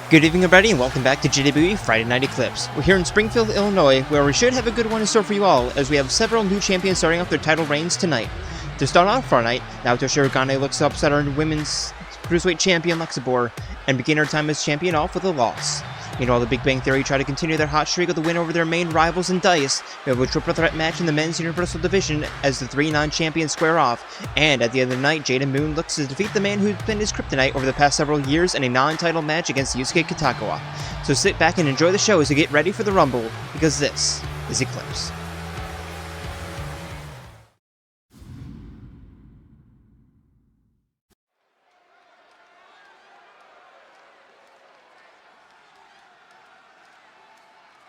Good evening everybody and welcome back to JWE Friday Night Eclipse. We're here in Springfield, Illinois, where we should have a good one in store for you all, as we have several new champions starting off their title reigns tonight. To start off our night, Naoto Shirogane looks to upset our women's Cruiserweight Champion Lexibor, and begin her time as champion off with a loss. Meanwhile, the Big Bang Theory try to continue their hot streak with a win over their main rivals in D.I.C.E. We have a triple threat match in the men's Universal Division as the three non-champions square off, and at the end of the night, Jayden looks to defeat the man who's been his kryptonite over the past several years in a non-title match against Yusuke Kitagawa. So sit back and enjoy the show as we get ready for the Rumble, because this is Eclipse.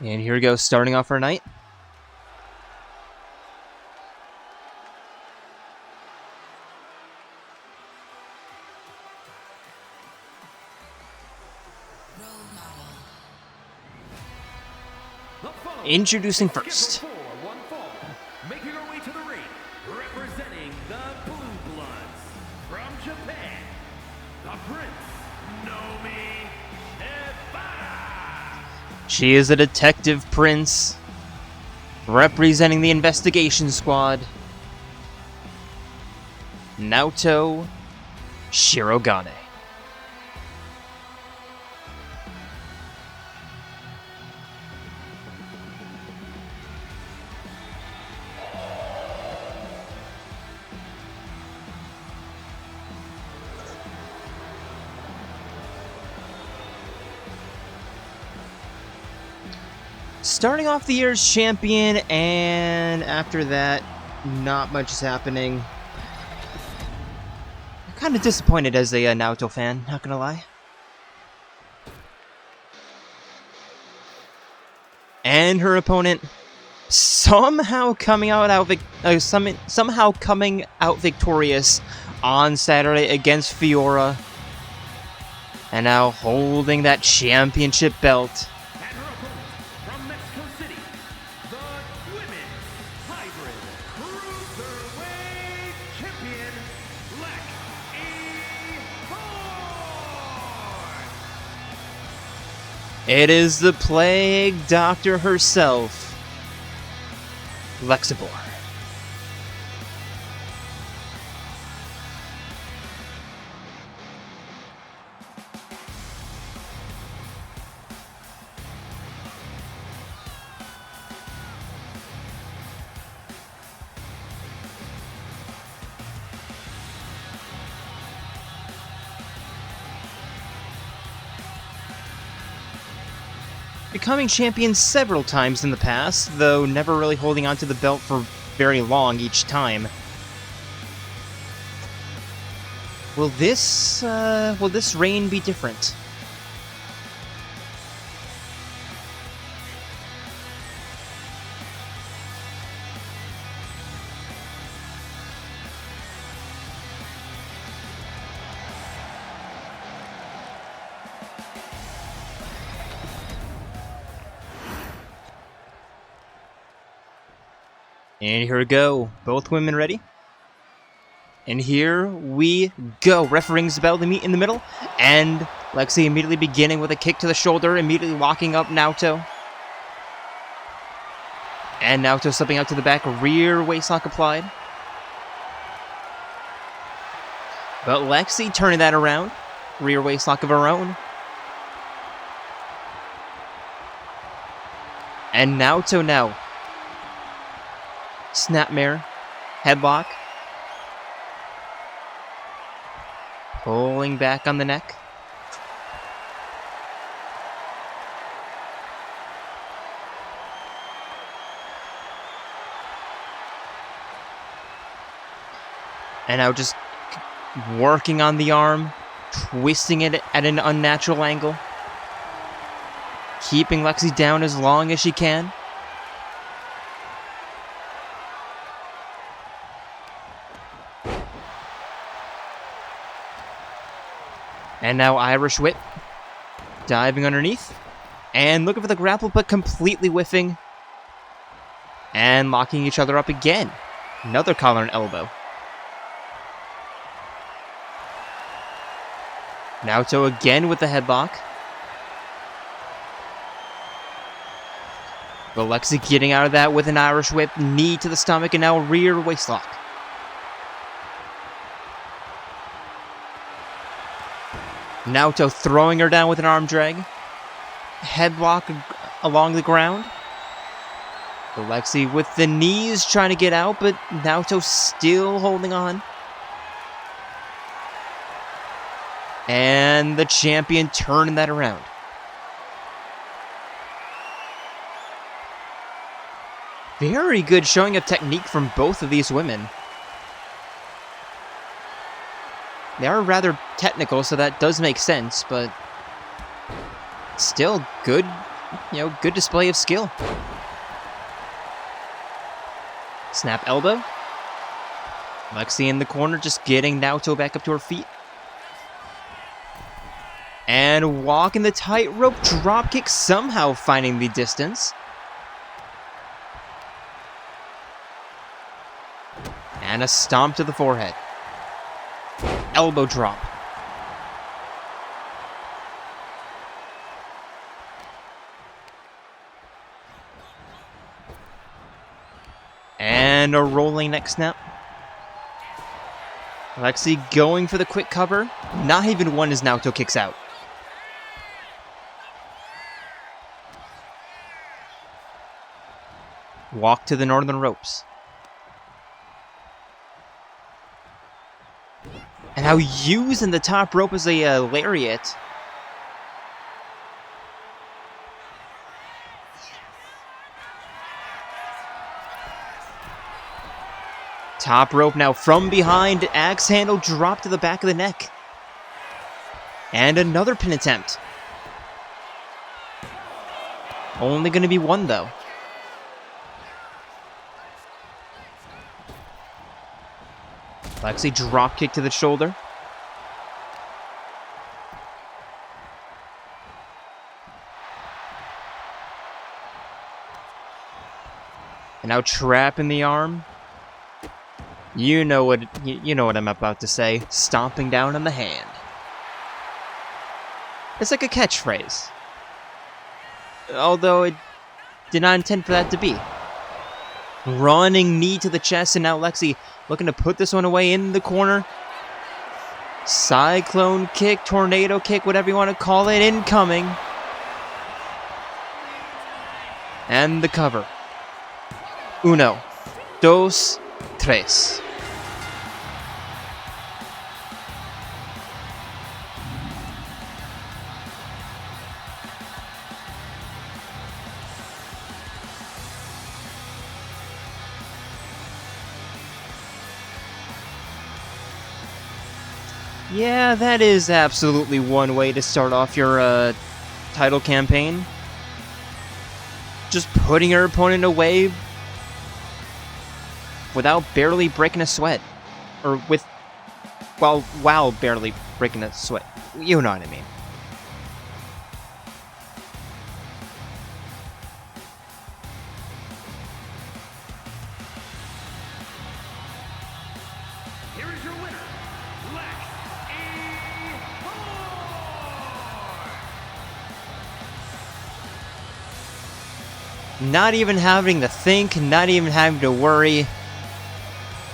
And here we go, starting off our night. Introducing first. Making her way to the ring, representing the Blue Bloods from Japan, the Prince Naoto Shirogane. She is a detective prince, representing the investigation squad, Naoto Shirogane. Starting off the year's champion, and after that, not much is happening. I'm kind of disappointed as a Naoto fan, not gonna lie. And her opponent somehow coming out victorious on Saturday against Fiora, and now holding that championship belt. Cruiserweight Champion Lexibor. It is the Plague Doctor herself, Lexibor. Becoming champion several times in the past, though never really holding onto the belt for very long each time. Will this reign be different? And here we go. Both women ready? And here we go. Ref rings the bell to meet in the middle. And Lexi immediately beginning with a kick to the shoulder, immediately locking up Naoto. And Naoto slipping out to the back, rear waistlock applied. But Lexi turning that around. Rear waistlock of her own. And Naoto now. Snapmare, headlock, pulling back on the neck. And now just working on the arm, twisting it at an unnatural angle, keeping Lexi down as long as she can. And now Irish Whip, diving underneath, and looking for the grapple, but completely whiffing, and locking each other up again. Another collar and elbow. Naoto again with the headlock. But Lexi getting out of that with an Irish whip, knee to the stomach, and now rear waistlock. Naoto throwing her down with an arm drag. Headlock along the ground. But Lexi with the knees trying to get out, but Naoto still holding on. And the champion turning that around. Very good showing of technique from both of these women. They are rather technical, so that does make sense, but still good, good display of skill. Snap elbow. Lexi in the corner, just getting Naoto back up to her feet. And walking the tightrope dropkick, somehow finding the distance. And a stomp to the forehead. Elbow drop. And a rolling neck snap. Lexi going for the quick cover. Not even one as Naoto kicks out. Walk to the northern ropes. And now using the top rope as a lariat. Top rope now from behind. Axe handle drop to the back of the neck. And another pin attempt. Only going to be one though. Lexi drop kick to the shoulder. And now trapping the arm. You know what I'm about to say. Stomping down on the hand. It's like a catchphrase. Although it did not intend for that to be. Running knee to the chest, and now Lexi looking to put this one away in the corner. Cyclone kick, tornado kick, whatever you want to call it, incoming. And the cover. Uno, dos, tres. Yeah, that is absolutely one way to start off your title campaign. Just putting your opponent away without barely breaking a sweat. Or while barely breaking a sweat. You know what I mean. Not even having to think, not even having to worry.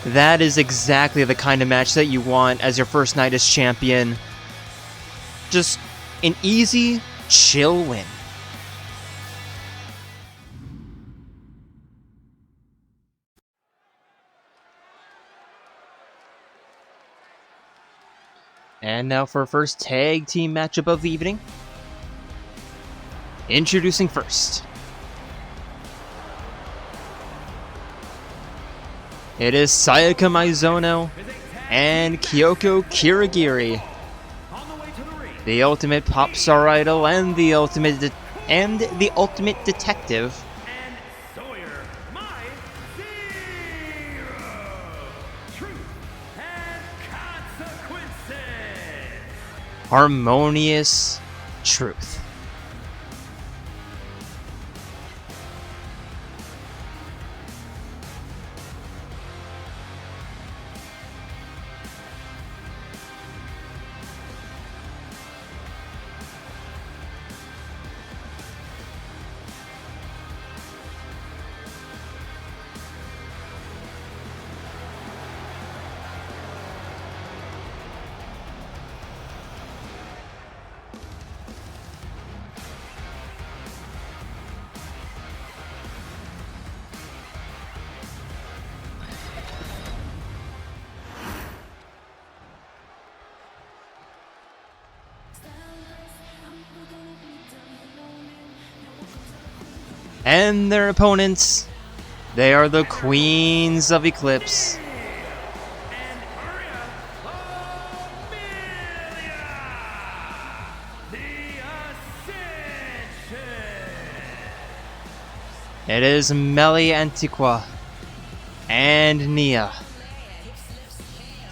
That is exactly the kind of match that you want as your first night as champion. Just an easy, chill win. And now for our first tag team matchup of the evening. Introducing first. It is Sayaka Maizono and Kyoko Kirigiri, the ultimate pop star idol and the ultimate detective. Harmonious Truth. And their opponents, they are the Queens of Eclipse. It is Meli Antiqua and Nia.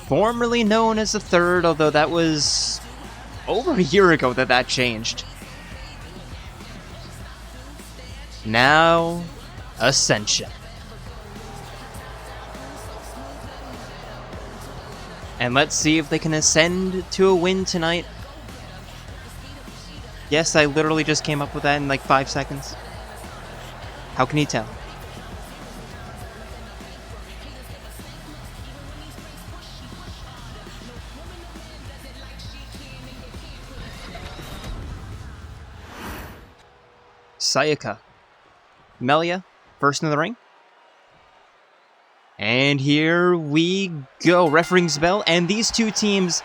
Formerly known as the Third, although that was over a year ago that changed. Now, Ascension. And let's see if they can ascend to a win tonight. Yes, I literally just came up with that in like 5 seconds. How can you tell? Sayaka. Melia, first in the ring. And here we go. Refereeing's bell, and these two teams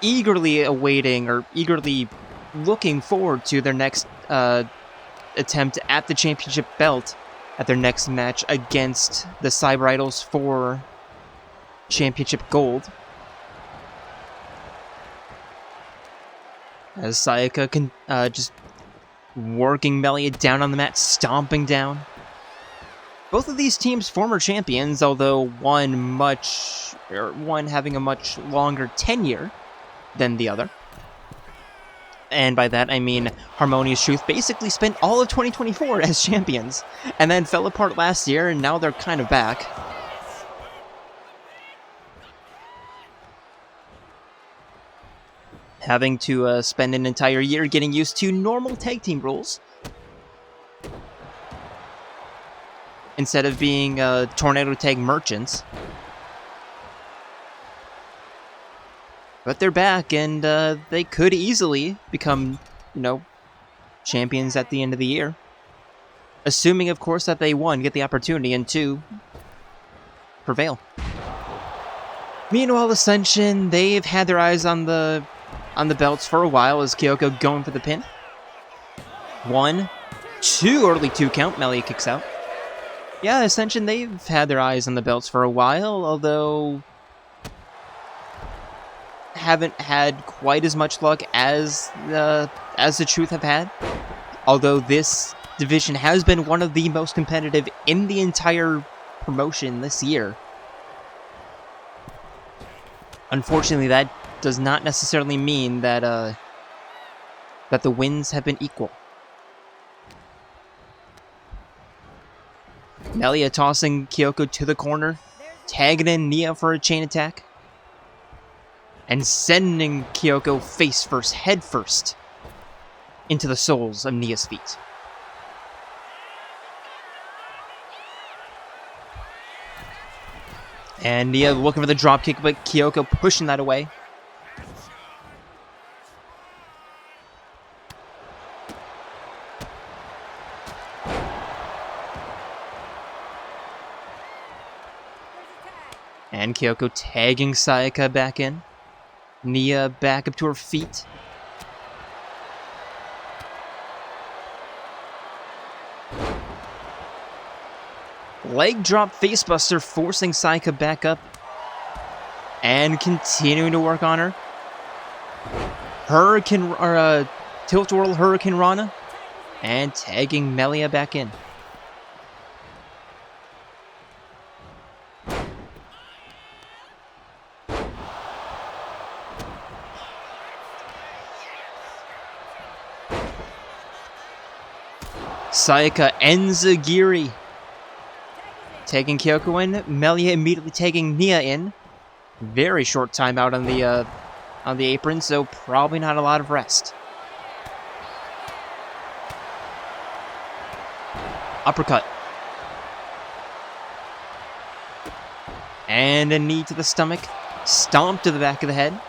eagerly awaiting or eagerly looking forward to their next attempt at the championship belt at their next match against the Cyber Idols for championship gold. As Sayaka can just working Melia down on the mat, stomping down. Both of these teams former champions, although one having a much longer tenure than the other. And by that I mean Harmonious Truth basically spent all of 2024 as champions, and then fell apart last year, and now they're kind of back. Having to spend an entire year getting used to normal tag team rules, instead of being tornado tag merchants. But they're back, and they could easily become, champions at the end of the year. Assuming, of course, that they, one, get the opportunity, and two, prevail. Meanwhile, Ascension, they've had their eyes on the belts for a while, as Kyoko going for the pin. 1, 2, early 2 count, Melia kicks out. Yeah, Ascension, they've had their eyes on the belts for a while, although haven't had quite as much luck as the Truth have had. Although this division has been one of the most competitive in the entire promotion this year. Unfortunately, that does not necessarily mean that that the wins have been equal. Melia tossing Kyoko to the corner, tagging in Nia for a chain attack, and sending Kyoko face first, head first, into the soles of Nia's feet. And Nia looking for the dropkick, but Kyoko pushing that away. And Kyoko tagging Sayaka back in. Nia back up to her feet. Leg drop facebuster forcing Sayaka back up. And continuing to work on her. Tilt whirl Hurricane Rana. And tagging Melia back in. Sayaka ends a Giri. Taking Kyoko in. Melia immediately taking Nia in. Very short timeout on the apron, so probably not a lot of rest. Uppercut. And a knee to the stomach. Stomp to the back of the head.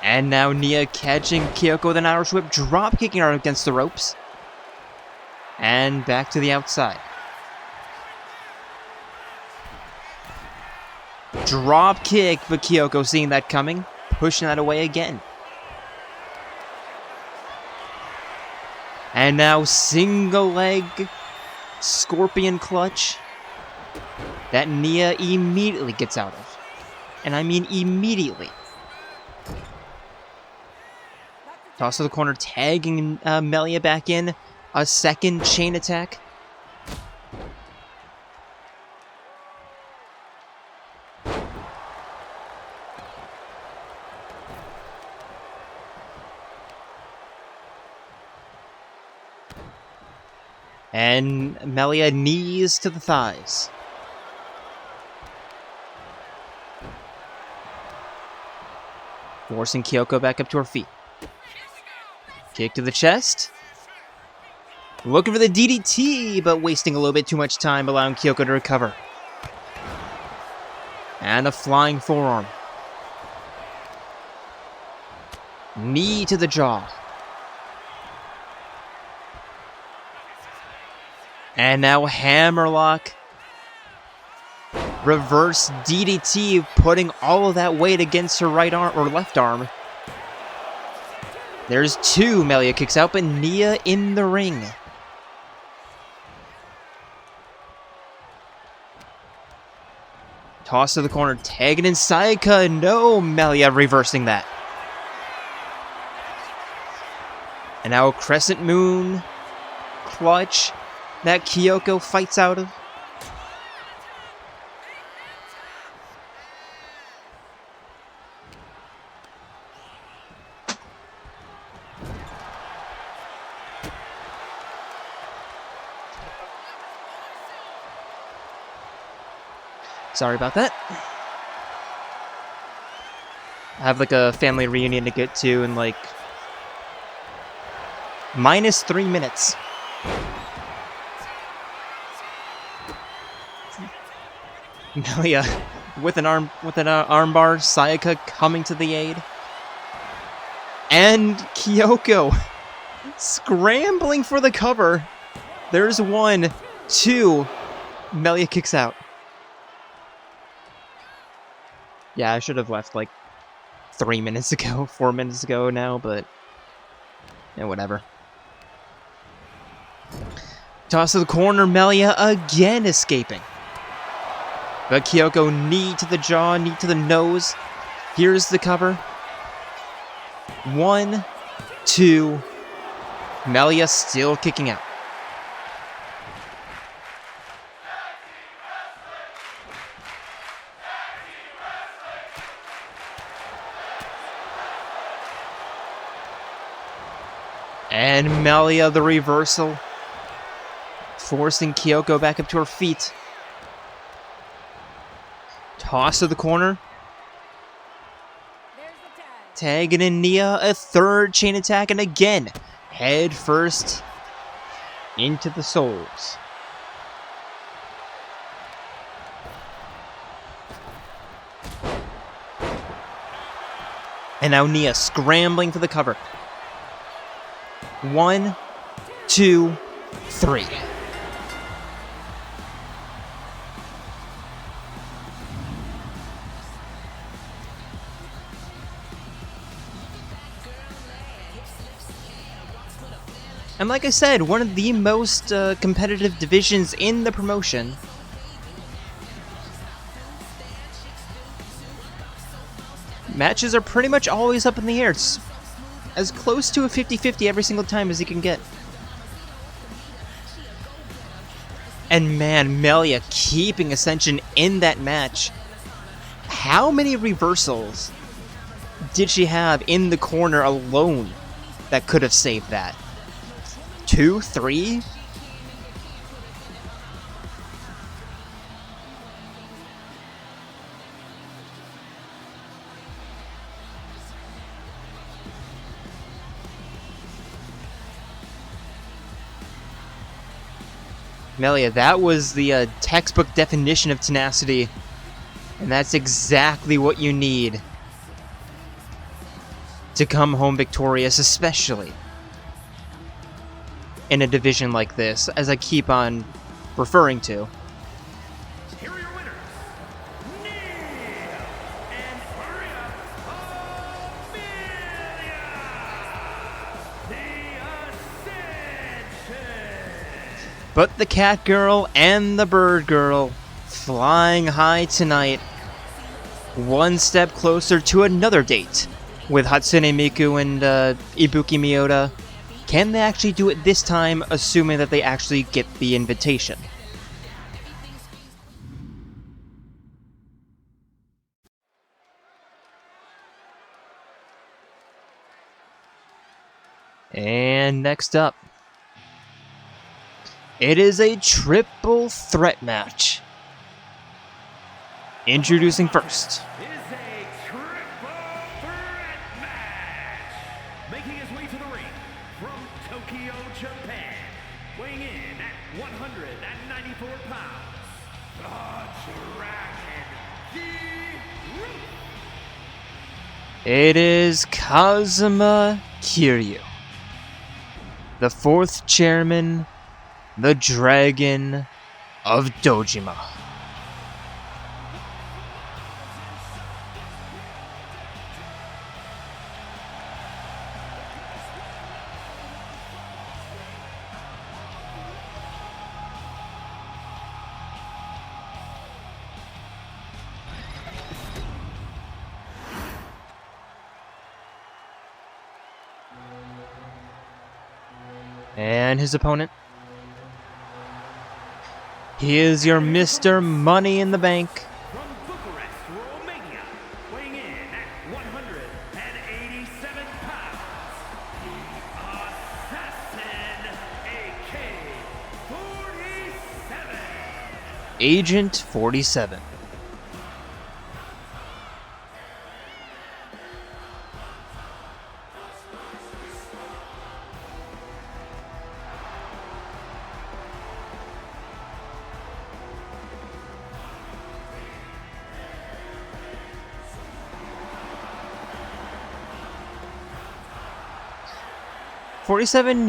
And now Nia catching Kyoko with an Irish whip, drop kicking her against the ropes. And back to the outside. Drop kick, but Kyoko seeing that coming, pushing that away again. And now single leg scorpion clutch that Nia immediately gets out of. And I mean immediately. Toss to the corner, tagging Melia back in. A second chain attack. And Melia knees to the thighs. Forcing Kyoko back up to her feet. Kick to the chest. Looking for the DDT, but wasting a little bit too much time, allowing Kyoko to recover. And a flying forearm. Knee to the jaw. And now hammerlock. Reverse DDT, putting all of that weight against her right arm, or left arm. There's two. Melia kicks out, but Nia in the ring. Toss to the corner, tagging in Sayaka. No, Melia reversing that. And now a crescent moon clutch that Kyoko fights out of. Sorry about that. I have like a family reunion to get to in like -3 minutes. Melia with an armbar, Sayaka coming to the aid. And Kyoko scrambling for the cover. There's 1, 2. Melia kicks out. Yeah, I should have left like 3 minutes ago, 4 minutes ago now, but yeah, whatever. Toss to the corner, Melia again escaping. But Kyoko, knee to the jaw, knee to the nose. Here's the cover. 1, 2. Melia still kicking out. And Melia the reversal, forcing Kyoko back up to her feet. Toss to the corner. Tagging in Nia, a third chain attack, and again, head first into the souls. And now Nia scrambling for the cover. 1, 2, 3. And like I said, one of the most competitive divisions in the promotion. Matches are pretty much always up in the air. It's as close to a 50-50 every single time as you can get. And man, Melia keeping Ascension in that match. How many reversals did she have in the corner alone that could have saved that? 2, 3? Melia, that was the textbook definition of tenacity, and that's exactly what you need to come home victorious, especially in a division like this, as I keep on referring to. Here are your winners, Nia and Amelia, the Ascension. But the cat girl and the bird girl flying high tonight, one step closer to another date with Hatsune Miku and Ibuki Miyota. Can they actually do it this time, assuming that they actually get the invitation? And next up, it is a triple threat match. Introducing first, Is a triple threat match. Making his way to the ring from Tokyo, Japan, weighing in at 194 pounds, the Dragon Kiryu. it is Kazuma Kiryu, the fourth chairman, the Dragon of Dojima. And his opponent, he is your Mr. Money in the Bank, From Bucharest, Romania, weighing in at 187 pounds, the Assassin, AK-47. Agent 47.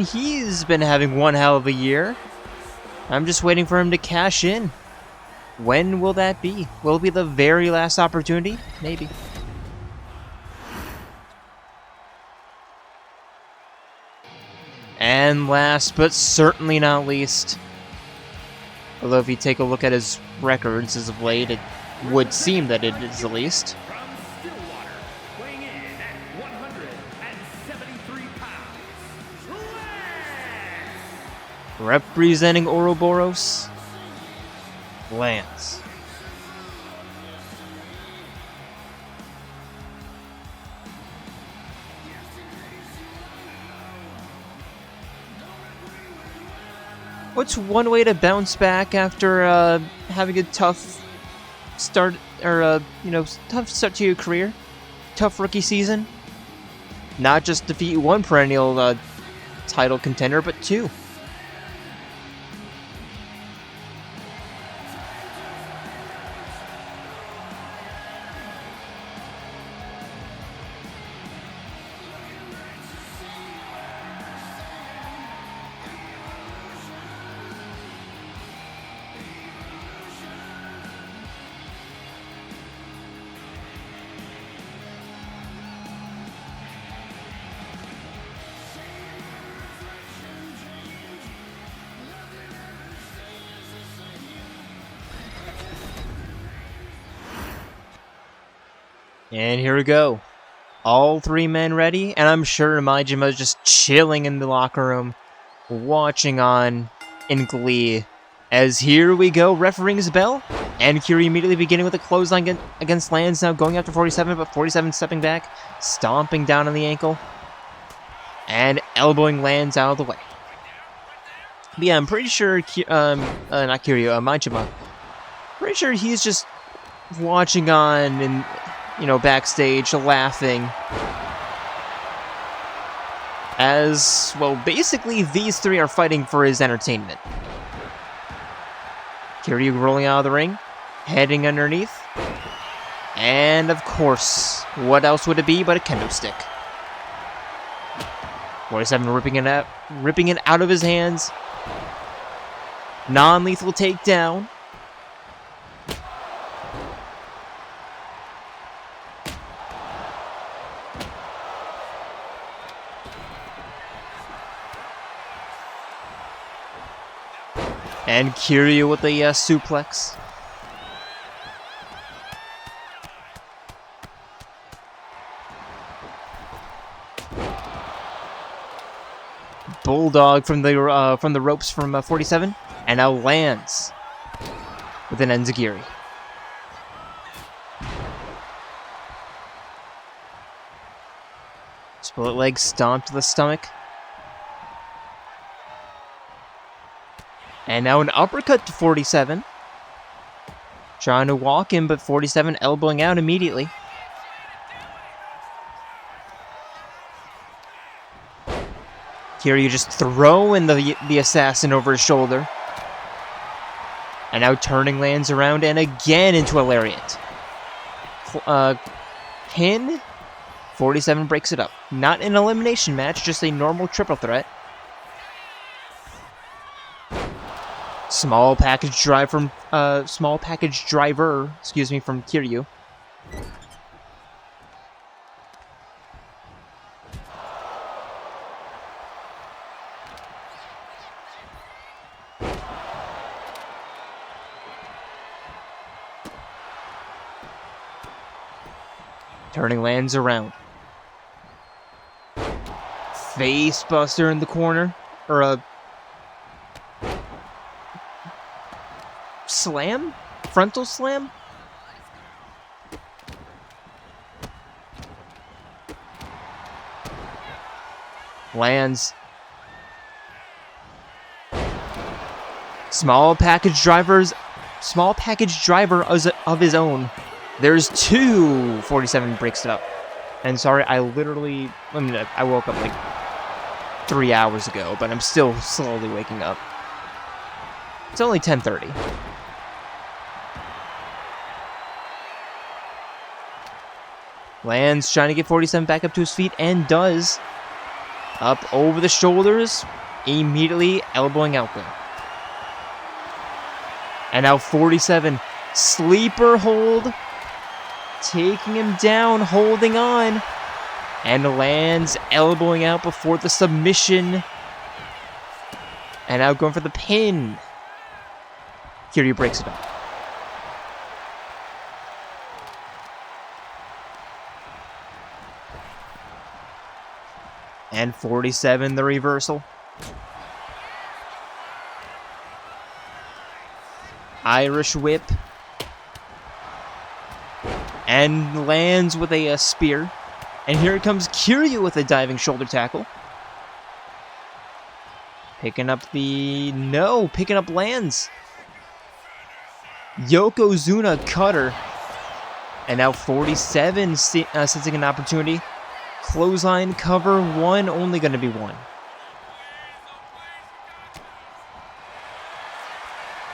He's been having one hell of a year. I'm just waiting for him to cash in. When will that be? Will it be the very last opportunity? Maybe. And last but certainly not least, although if you take a look at his records as of late, it would seem that it is the least. From Stillwater, weighing in at 173 pounds, Lanz. Representing Ouroboros, Lanz. What's one way to bounce back after having a tough start, or tough start to your career, tough rookie season? Not just defeat one perennial title contender, but two. And here we go. All three men ready, and I'm sure Majima's just chilling in the locker room, watching on in glee. As here we go, ref rings the bell, and Kiryu immediately beginning with a clothesline against Lanz, now going after 47, but 47 stepping back, stomping down on the ankle, and elbowing Lanz out of the way. But yeah, I'm pretty sure, not Kiryu, Majima, pretty sure he's just watching on and, backstage, laughing. As, well, basically these three are fighting for his entertainment. Kiryu rolling out of the ring, heading underneath. And, of course, what else would it be but a kendo stick? 47 ripping it out of his hands. Non-lethal takedown. And Kiryu with the suplex. Bulldog from the ropes from 47, and now Lanz with an enziguri. Split leg stomp to the stomach. And now an uppercut to 47. Trying to walk in, but 47 elbowing out immediately. Kiryu just throwing the assassin over his shoulder. And now turning Lanz around and again into a lariat. Pin. 47 breaks it up. Not an elimination match, just a normal triple threat. Small package driver from Kiryu. Turning Lanz around. Face buster in the corner, or a slam? Frontal slam? Lanz. Small package driver of his own. There's two. 47 breaks it up. And sorry, I woke up like 3 hours ago, but I'm still slowly waking up. It's only 10:30. Lanz trying to get 47 back up to his feet, and does. Up over the shoulders, immediately elbowing out there. And now 47, sleeper hold, taking him down, holding on. And Lanz elbowing out before the submission. And now going for the pin. Kiryu breaks it up. And 47, the reversal. Irish whip. And lands with a spear. And here comes Kiryu with a diving shoulder tackle. Picking up Lanz. Yokozuna cutter. And now 47 sensing an opportunity. Clothesline cover one, only going to be one.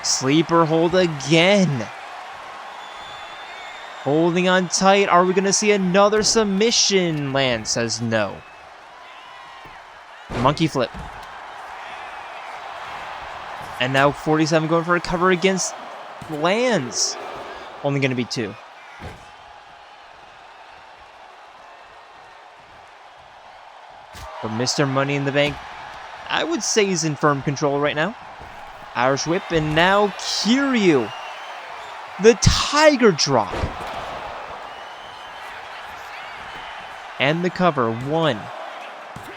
Sleeper hold again. Holding on tight. Are we going to see another submission? Lanz says no. Monkey flip. And now 47 going for a cover against Lanz. Only going to be two. But Mr. Money in the Bank, I would say he's in firm control right now. Irish whip, and now Kiryu. The Tiger Drop. And the cover. 1,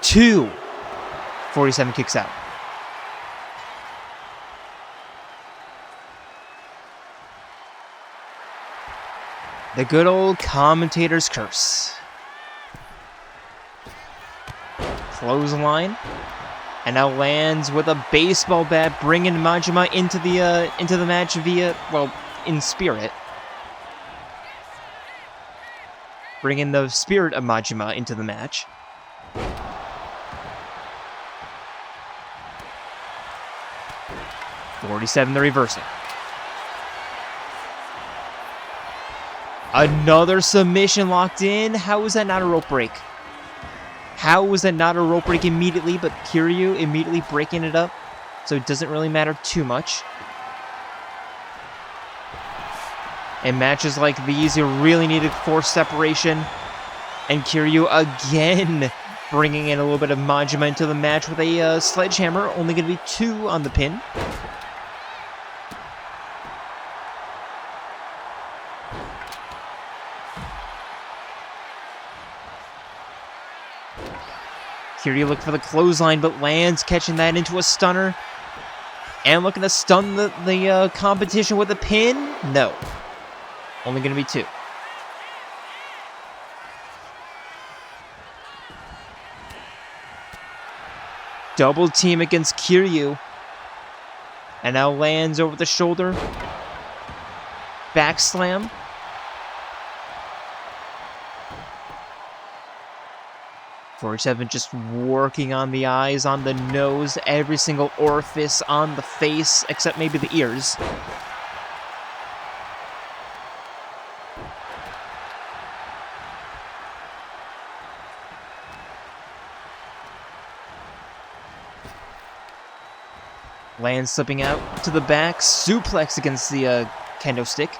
2. 47 kicks out. The good old commentator's curse. Clothesline. And now Lanz with a baseball bat, bringing Majima into the match via, well, in spirit. Bringing the spirit of Majima into the match. .47 the reversal. Another submission locked in. How is that not a rope break? How was that not a rope break immediately, but Kiryu immediately breaking it up, so it doesn't really matter too much. In matches like these, you really need to force separation. And Kiryu again bringing in a little bit of Majima into the match with a sledgehammer, only going to be 2 on the pin. Kiryu looking for the clothesline, but Lanz catching that into a stunner. And looking to stun the competition with a pin? No. Only going to be 2. Double team against Kiryu. And now Lanz over the shoulder. Back slam. .47 just working on the eyes, on the nose, every single orifice on the face, except maybe the ears. Lanz slipping out to the back, suplex against the kendo stick.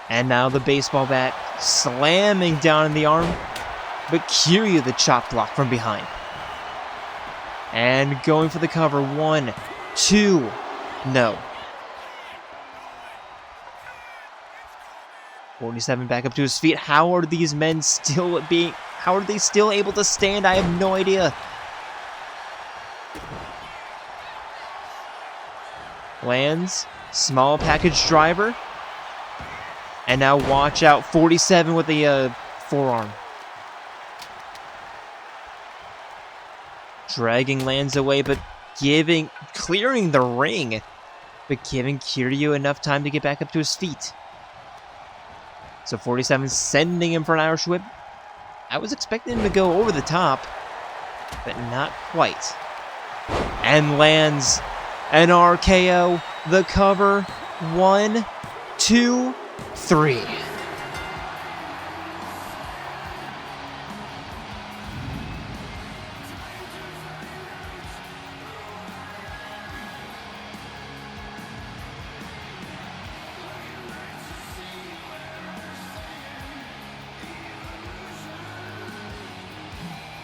And now the baseball bat slamming down in the arm. But Kiryu the chop block from behind. And going for the cover. 1, 2, no. 47 back up to his feet. How are these men still how are they still able to stand? I have no idea. Lanz, small package driver. And now watch out, 47 with the forearm. Dragging Lanz away, but clearing the ring, but giving Kiryu enough time to get back up to his feet. So 47 sending him for an Irish whip. I was expecting him to go over the top, but not quite. And Lanz, an RKO, the cover, 1, 2, 3.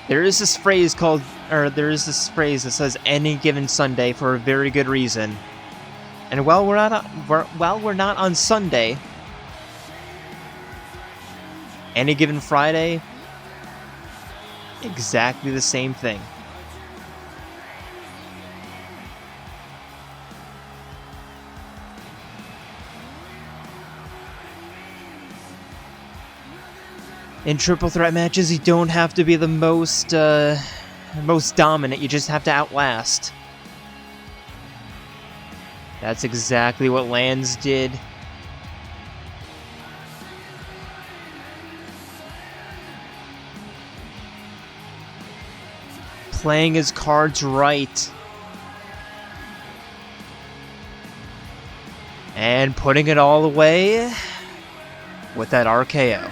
There is this phrase that says "any given Sunday" for a very good reason. And while we're not on Sunday, any given Friday, exactly the same thing. In triple threat matches, you don't have to be the most dominant, you just have to outlast. That's exactly what Lanz did. Playing his cards right. And putting it all away with that RKO.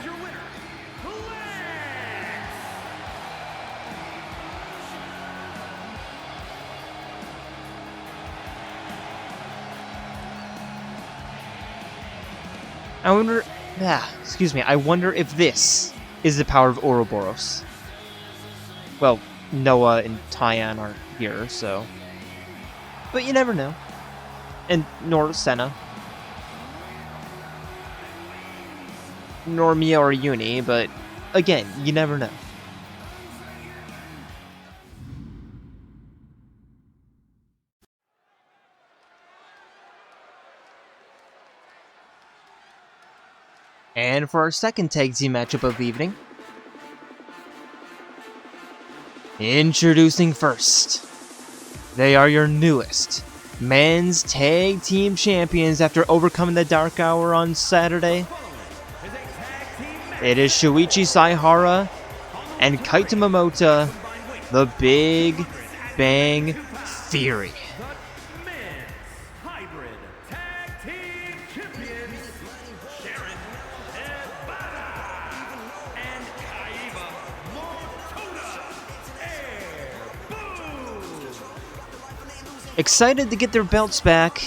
I wonder if this is the power of Ouroboros. Well, Noah and Tyan aren't here, so... But you never know. And nor Senna. Nor Mia or Uni, but again, you never know. And for our second tag team matchup of the evening, introducing first, they are your newest men's tag team champions after overcoming the Dark Hour on Saturday. It is Shuichi Saihara and Kaito Momota, the Big Bang Theory. Excited to get their belts back.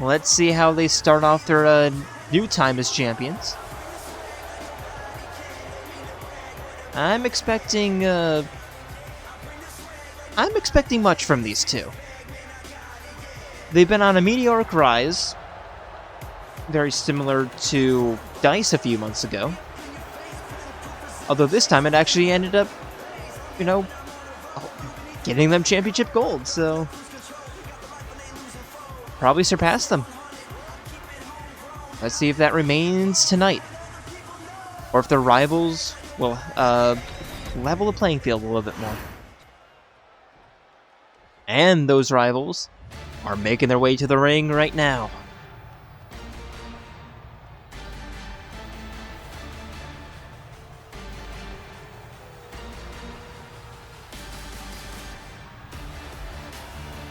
Let's see how they start off their new time as champions. I'm expecting much from these two. They've been on a meteoric rise, very similar to D.I.C.E a few months ago. Although this time it actually ended up, getting them championship gold, so probably surpass them. Let's see if that remains tonight, or if the rivals will level the playing field a little bit more. And those rivals are making their way to the ring right now.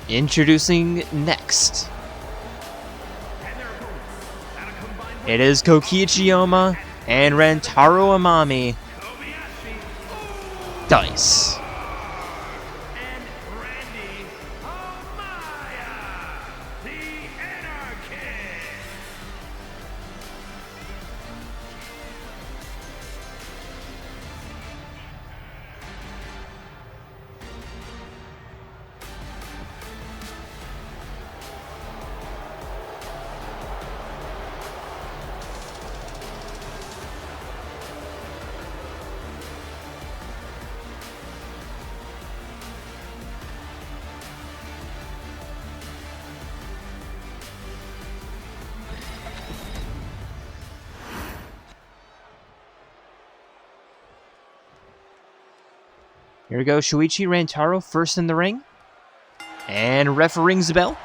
Introducing next. It is Kokichi Yoma and Rentaro Amami. D.I.C.E. Here we go, Shuichi Rantaro first in the ring. And ref rings the bell.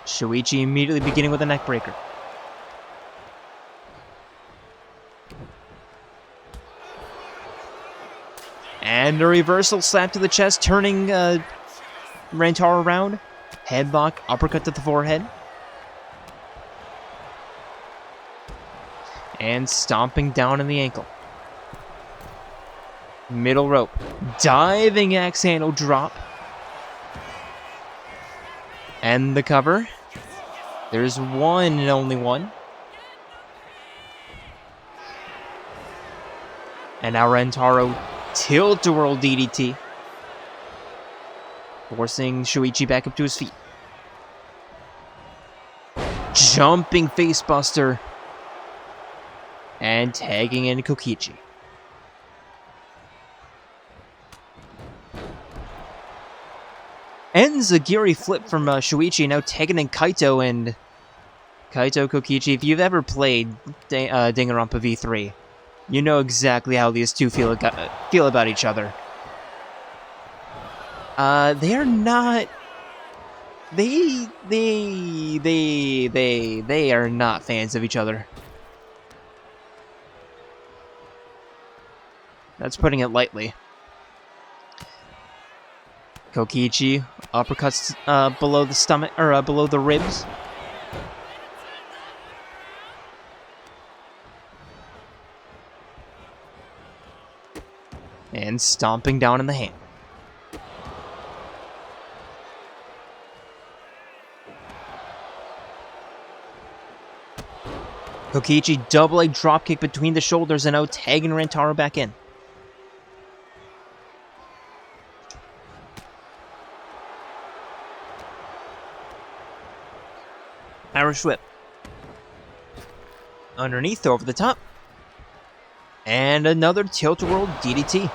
Shuichi immediately beginning with a neck breaker. And a reversal slap to the chest, turning Rantaro around. Headlock, uppercut to the forehead. And stomping down in the ankle. Middle rope. Diving axe handle drop. And the cover. There's one and only one. And now Rantaro tilt-a-whirl DDT. Forcing Shuichi back up to his feet. Jumping facebuster. And tagging in Kokichi. Enziguri flip from Shuichi, now tagging in Kaito and Kaito Kokichi. If you've ever played Danganronpa V3, you know exactly how these two feel about each other. They are not. They are not fans of each other. That's putting it lightly. Kokichi uppercuts below the stomach, or below the ribs. And stomping down in the hand. Kokichi double leg dropkick between the shoulders and out, tagging Rantaro back in. Irish whip. Underneath, over the top. And another tilt-a-whirl DDT.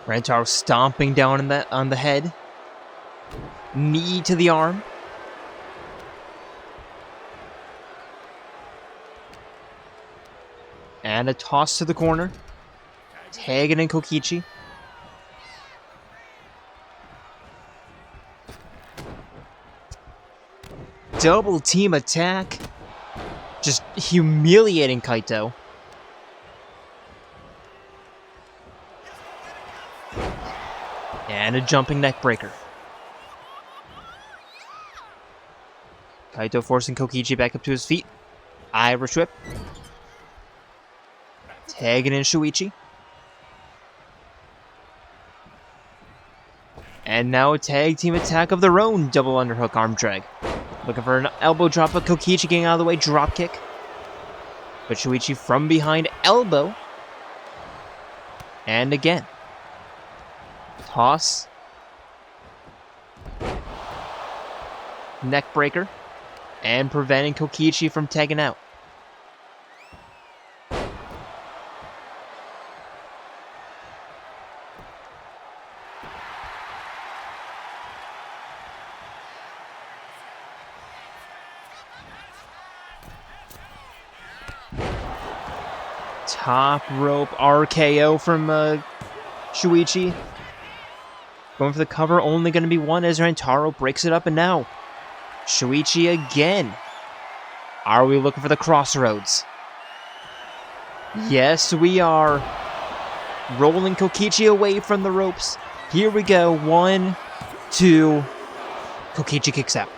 Rantaro stomping down on the head. Knee to the arm. And a toss to the corner. Tagging in Kokichi. Double team attack. Just humiliating Kaito. And a jumping neck breaker. Kaito forcing Kokichi back up to his feet. Irish whip. Tagging in Shuichi. And now a tag team attack of their own, double underhook arm drag. Looking for an elbow drop, but Kokichi getting out of the way, drop kick. But Shuichi from behind, elbow. And again. Toss. Neck breaker. And preventing Kokichi from tagging out. Top rope RKO from Shuichi. Going for the cover, only going to be one as Rantaro breaks it up, and now Shuichi again. Are we looking for the crossroads? Yes, we are. Rolling Kokichi away from the ropes. Here we go. 1, 2. Kokichi kicks out.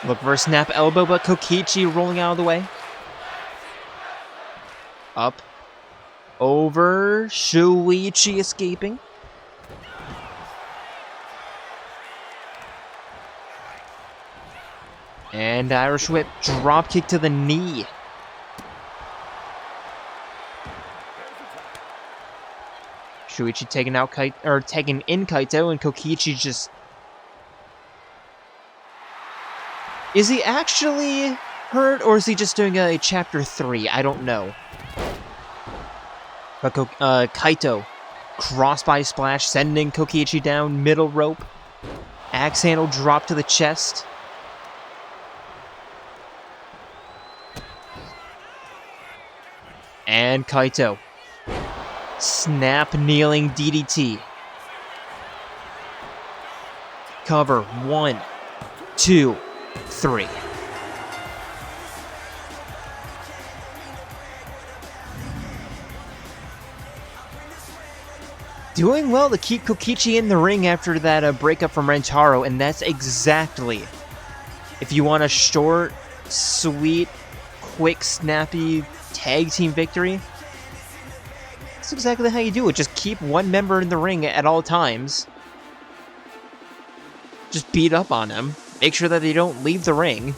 Look for a snap elbow, but Kokichi rolling out of the way. Up. Over. Shuichi escaping. And Irish whip. Drop kick to the knee. Shuichi taking out taking in Kaito, and Kokichi just... Is he actually hurt, or is he just doing a chapter 3? I don't know. But Kaito, crossbody splash, sending Kokichi down, middle rope. Axe handle drop to the chest. And Kaito. Snap kneeling DDT. Cover. 1, 2, 3. Doing well to keep Kokichi in the ring after that breakup from Rantaro, and that's exactly, if you want a short, sweet, quick, snappy tag team victory, that's exactly how you do it. Just keep one member in the ring at all times. Just beat up on them. Make sure that they don't leave the ring.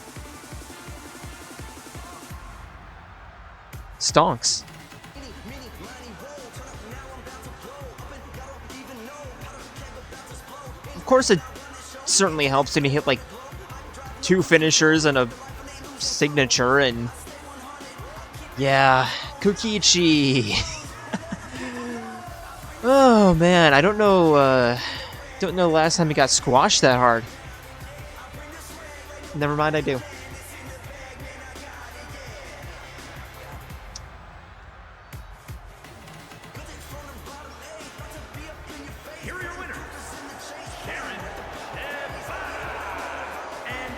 Stonks. Of course, it certainly helps when you hit like 2 finishers and a signature, and yeah, Kokichi. Oh man, I don't know last time he got squashed that hard. Never mind, I do. Here are your winners, Sharon, and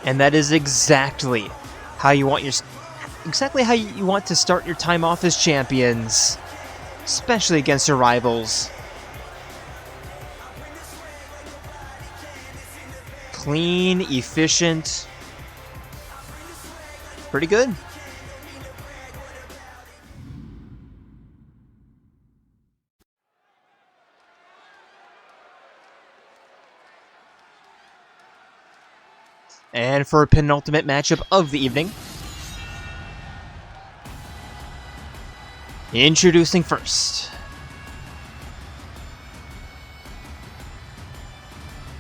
And that is exactly how you want to start your time off as champions, especially against your rivals. Clean, efficient, pretty good. And for a penultimate matchup of the evening, introducing first,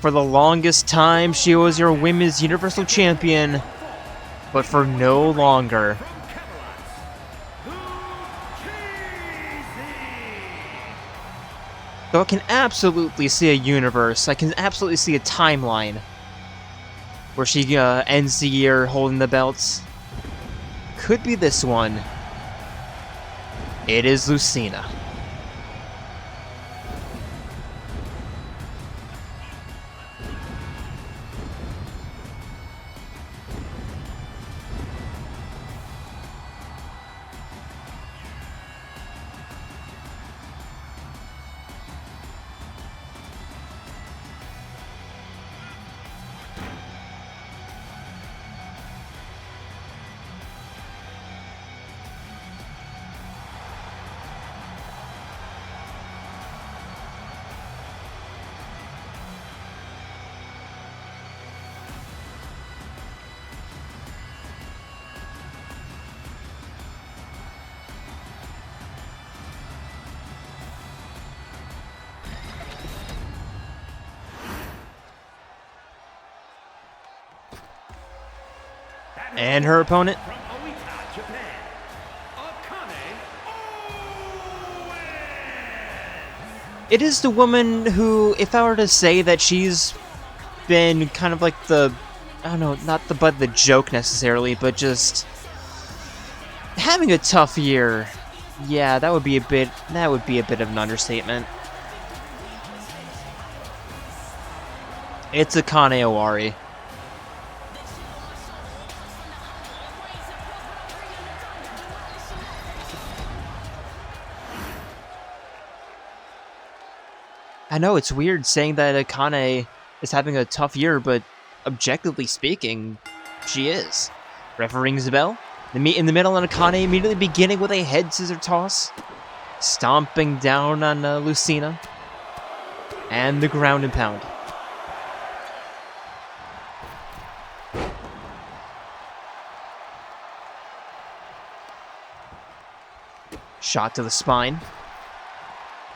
for the longest time, she was your Women's Universal Champion, but for no longer. Though I can absolutely see a universe, I can absolutely see a timeline where she ends the year holding the belts. Could be this one. It is Lucina. And her opponent. From Oita, Japan, Akane Owari. It is the woman who, if I were to say that she's been kind of like the, I don't know, not the butt of the joke necessarily, but just having a tough year. Yeah, that would be a bit of an understatement. It's Akane Owari. I know it's weird saying that Akane is having a tough year, but objectively speaking, she is. Referee rings the bell. The meet in the middle, and Akane immediately beginning with a head scissor toss, stomping down on Lucina, and the ground and pound. Shot to the spine.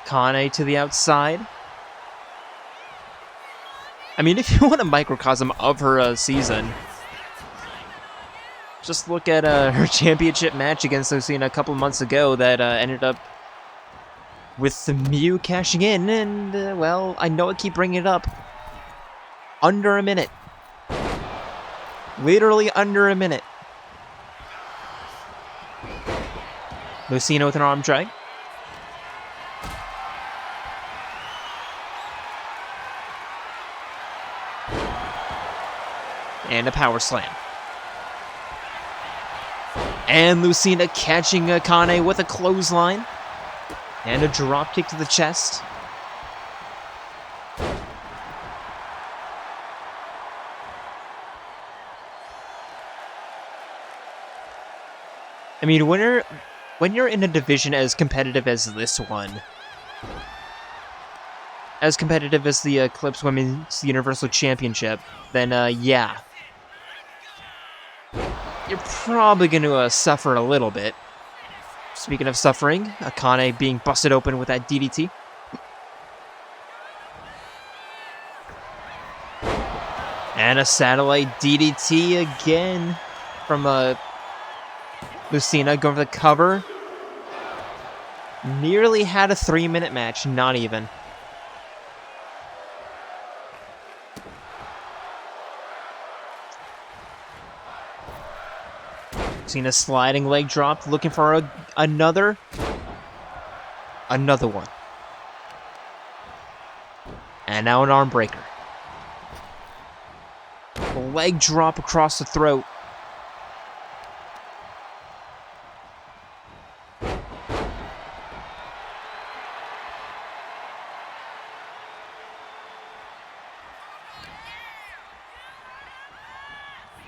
Akane to the outside. I mean, if you want a microcosm of her season, just look at her championship match against Lucina a couple months ago that ended up with the Mew cashing in, and, well, I know I keep bringing it up. Under a minute. Literally under a minute. Lucina with an arm drag. And a power slam. And Lucina catching Akane with a clothesline. And a drop kick to the chest. I mean, when you're in a division as competitive as this one, as competitive as the Eclipse Women's Universal Championship, then yeah, you're probably going to suffer a little bit. Speaking of suffering, Akane being busted open with that DDT. And a satellite DDT again from Lucina going for the cover. Nearly had a 3-minute match, not even. Lucina sliding leg drop, looking for another one. And now an arm breaker. Leg drop across the throat.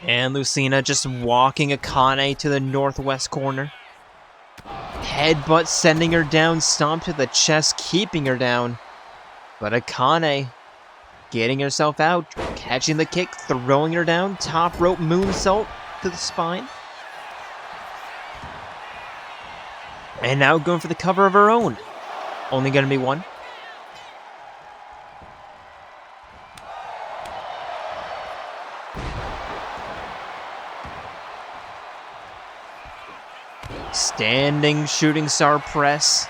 And Lucina just walking Akane to the northwest corner. Headbutt sending her down, stomp to the chest, keeping her down. But Akane getting herself out, catching the kick, throwing her down, top rope moonsault to the spine. And now going for the cover of her own. Only going to be one. Standing shooting star press.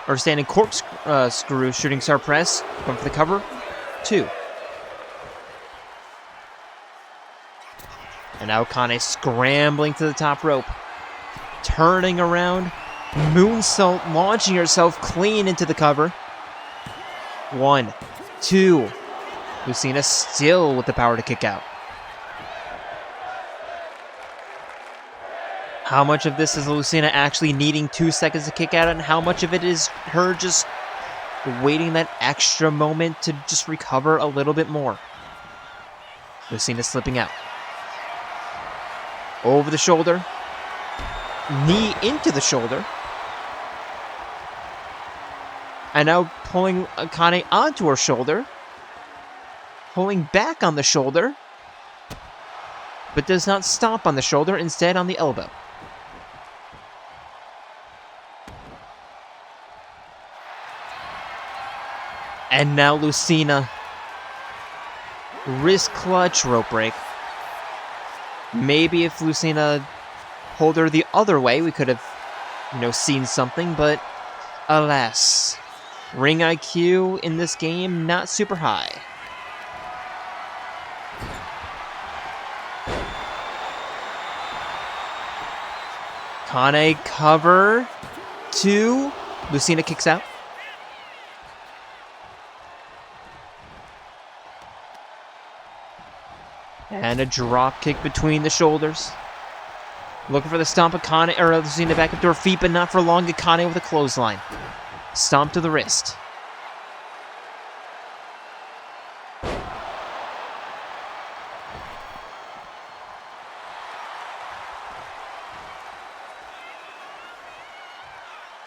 Or standing corkscrew shooting star press. Going for the cover. 2. And now Akane scrambling to the top rope. Turning around. Moonsault, launching herself clean into the cover. 1, 2. Lucina still with the power to kick out. How much of this is Lucina actually needing 2 seconds to kick out, and how much of it is her just waiting that extra moment to just recover a little bit more? Lucina slipping out. Over the shoulder. Knee into the shoulder. And now pulling Akane onto her shoulder. Pulling back on the shoulder. But does not stop on the shoulder, instead on the elbow. And now Lucina. Wrist clutch rope break. Maybe if Lucina pulled her the other way, we could have, seen something, but alas. Ring IQ in this game, not super high. Akane cover 2. Lucina kicks out. And a drop kick between the shoulders. Looking for the stomp. Akane, or Lucina back up to her feet, but not for long. Akane with a clothesline. Stomp to the wrist.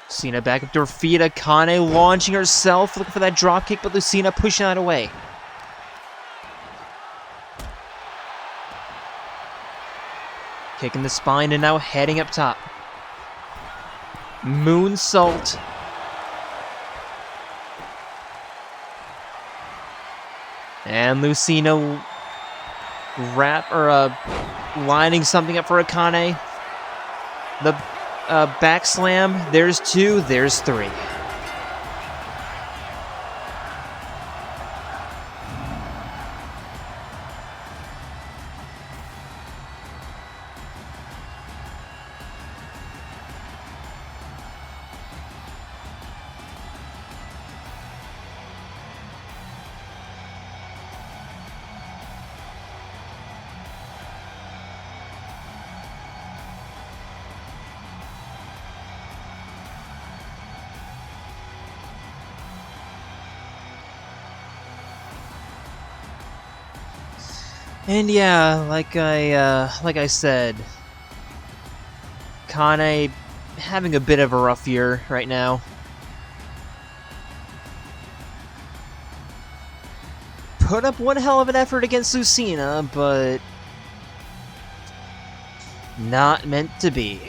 Lucina back up to her feet. Akane launching herself, looking for that drop kick, but Lucina pushing that away. Kicking the spine and now heading up top. Moonsault. And Lucina lining something up for Akane. The back slam. There's 2. There's 3. And yeah, like I said, Akane having a bit of a rough year right now. Put up one hell of an effort against Lucina, but not meant to be.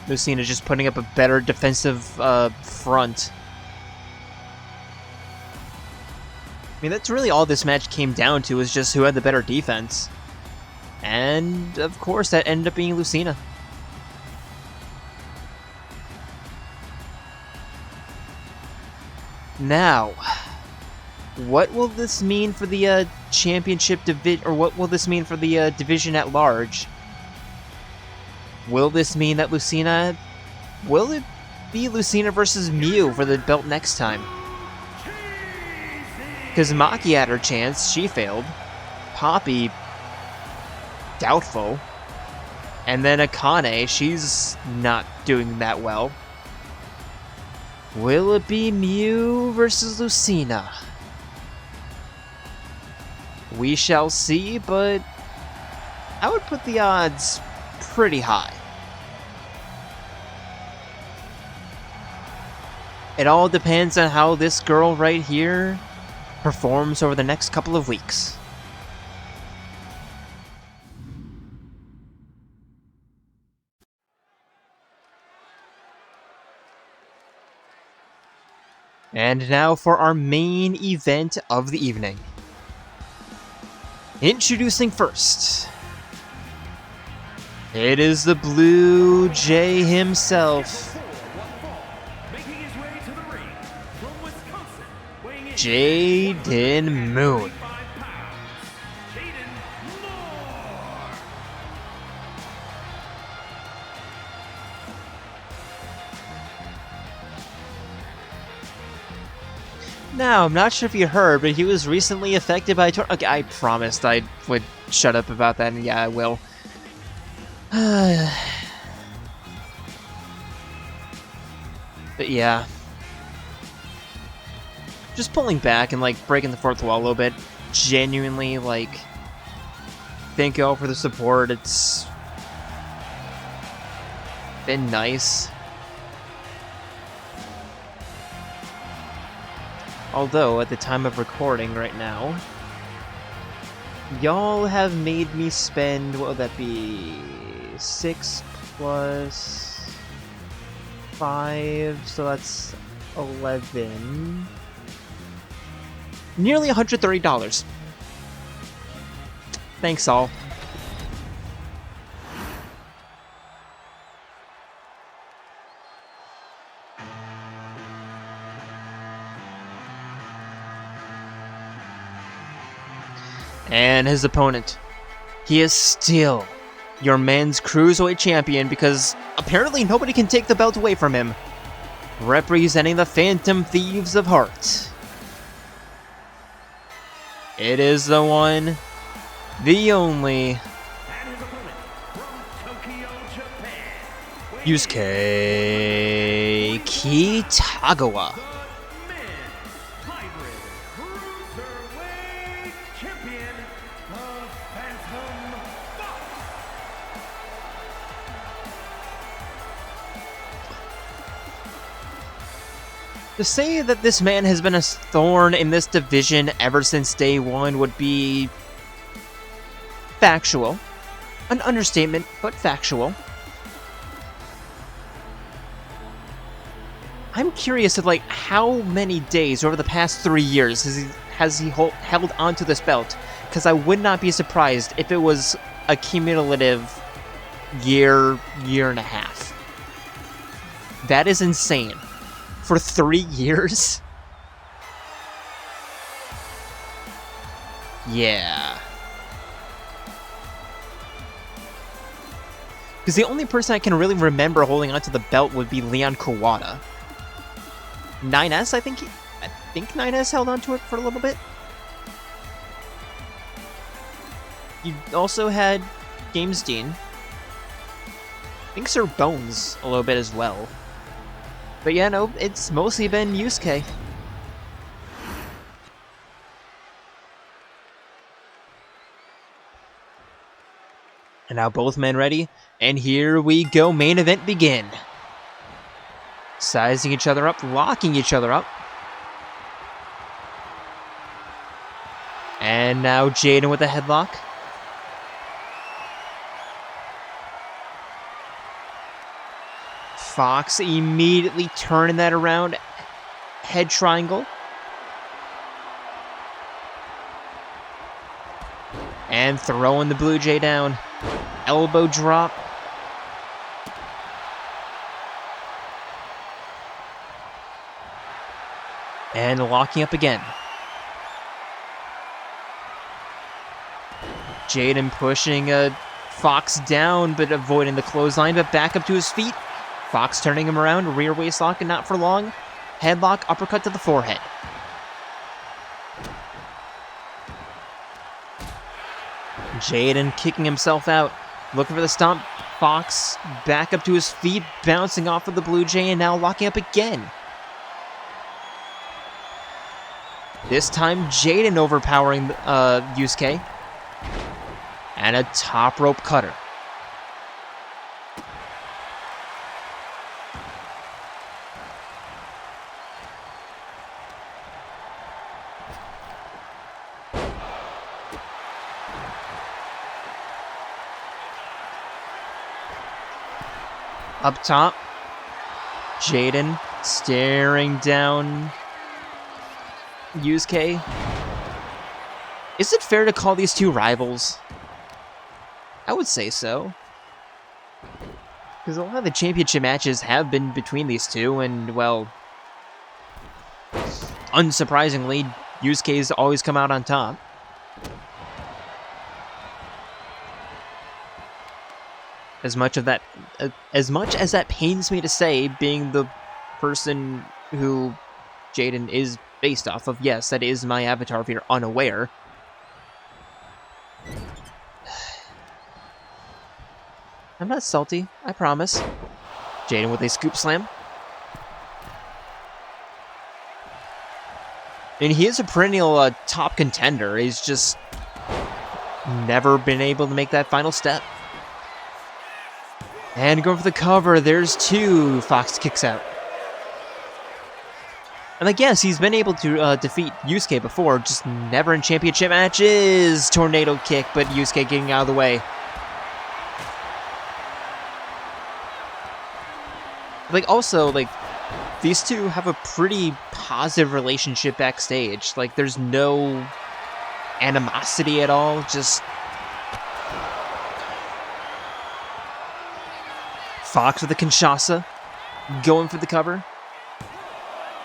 Lucina just putting up a better defensive front. I mean, that's really all this match came down to, is just who had the better defense. And, of course, that ended up being Lucina. Now, what will this mean for the championship division, or what will this mean for the division at large? Will this mean that Lucina... Will it be Lucina versus Mew for the belt next time? Because Maki had her chance. She failed. Poppy... doubtful. And then Akane, she's not doing that well. Will it be Mew versus Lucina? We shall see, but I would put the odds pretty high. It all depends on how this girl right here performs over the next couple of weeks. And now for our main event of the evening. Introducing first, it is the Blue Jay himself, Jayden Moon. Now, I'm not sure if you heard, but he was recently affected by a tornado. Okay, I promised I would shut up about that, and yeah, I will. But yeah. Just pulling back and, like, breaking the fourth wall a little bit. Genuinely, like, thank you all for the support. It's been nice. Although, at the time of recording right now, y'all have made me spend, what would that be? 6 plus 5, so that's 11. Nearly $130. Thanks all. And his opponent. He is still your men's Cruiserweight Champion because apparently nobody can take the belt away from him. Representing the Phantom Thieves of Heart. It is the one, the only, And his opponent from Tokyo, Japan, Yusuke Kitagawa. the men's hybrid Cruiserweight Champion, the Phantom Fox. To say that this man has been a thorn in this division ever since day one would be factual. An understatement, but factual. I'm curious of how many days over the past 3 years has he held onto this belt, because I would not be surprised if it was a cumulative year and a half. That is insane. For 3 years? Yeah. Because the only person I can really remember holding onto the belt would be Leon Kawada. 9S, I think 9S held onto it for a little bit. You also had James Dean. I think Sir Bones a little bit as well. But yeah, no, it's mostly been Yusuke. And now both men ready, and here we go, main event begin. Sizing each other up, locking each other up. And now Jayden with a headlock. Fox immediately turning that around. Head triangle. And throwing the Blue Jay down. Elbow drop. And locking up again. Jayden pushing Fox down, but avoiding the clothesline, but back up to his feet. Fox turning him around, rear waist lock, and not for long. Headlock, uppercut to the forehead. Jayden kicking himself out, looking for the stomp. Fox back up to his feet, bouncing off of the Blue Jay, and now locking up again. This time, Jayden overpowering Yusuke. And a top rope cutter. Up top, Jayden staring down Yusuke. Is it fair to call these two rivals? I would say so. Because a lot of the championship matches have been between these two, and, well, unsurprisingly, Yusuke's always come out on top. As much as that pains me to say, being the person who Jayden is based off of, yes, that is my avatar if you're unaware. I'm not salty, I promise. Jayden with a scoop slam. And he is a perennial top contender. He's just never been able to make that final step. And going for the cover, there's two. Fox kicks out. And I guess he's been able to defeat Yusuke before, just never in championship matches. Tornado kick, but Yusuke getting out of the way. Also, these two have a pretty positive relationship backstage. Like, there's no animosity at all, just Fox with the Kinshasa, going for the cover.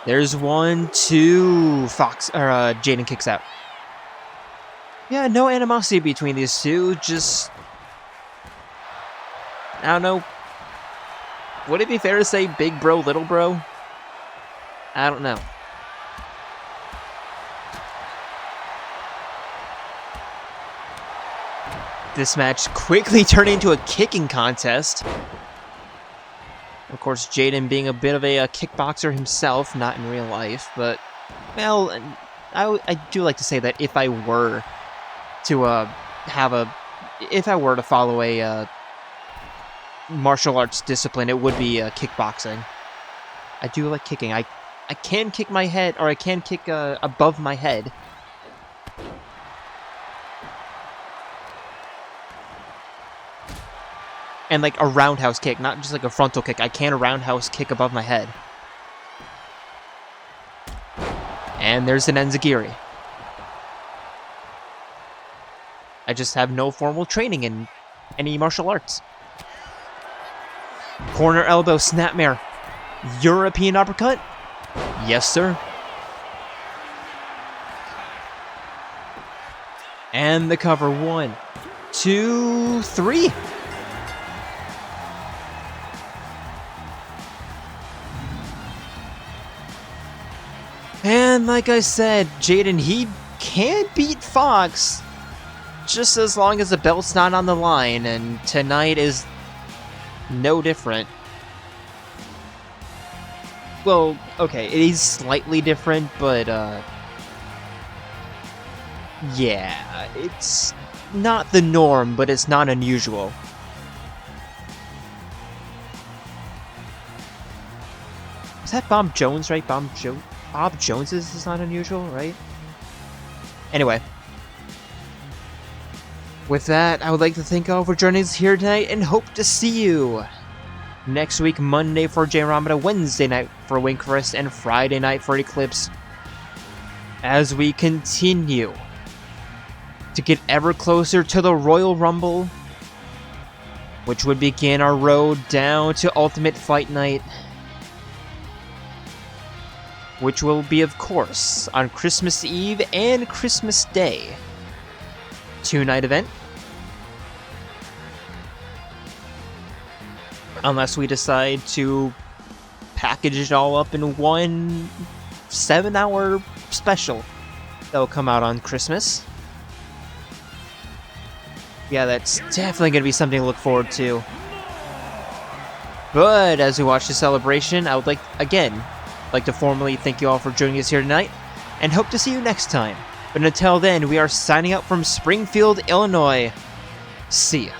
There's 1, 2, Fox, or Jayden kicks out. Yeah, no animosity between these two, just, I don't know, would it be fair to say big bro, little bro? I don't know. This match quickly turned into a kicking contest. Of course, Jayden being a bit of a kickboxer himself, not in real life, but, well, I do like to say that if I were to if I were to follow a martial arts discipline, it would be kickboxing. I do like kicking. I can kick my head, or I can kick above my head. And like a roundhouse kick, not just like a frontal kick. I can a roundhouse kick above my head. And there's an enzigiri. I just have no formal training in any martial arts. Corner elbow, snapmare. European uppercut? Yes, sir. And the cover. 1, 2, 3. And like I said, Jayden, he can beat Fox just as long as the belt's not on the line, and tonight is no different. Well, okay, it is slightly different, but yeah, it's not the norm, but it's not unusual. Is that Bob Jones, right? Bob Jones is not unusual, right? Anyway. With that, I would like to thank all for joining us here tonight and hope to see you next week, Monday for J Ramada, Wednesday night for Winkfrest, and Friday night for Eclipse, as we continue to get ever closer to the Royal Rumble, which would begin our road down to Ultimate Fight Night, which will be, of course, on Christmas Eve and Christmas Day. 2-night event. Unless we decide to package it all up in one 7-hour special that will come out on Christmas. Yeah, that's definitely going to be something to look forward to. But as we watch the celebration, I would like to formally thank you all for joining us here tonight, and hope to see you next time. But until then, we are signing out from Springfield, Illinois. See ya.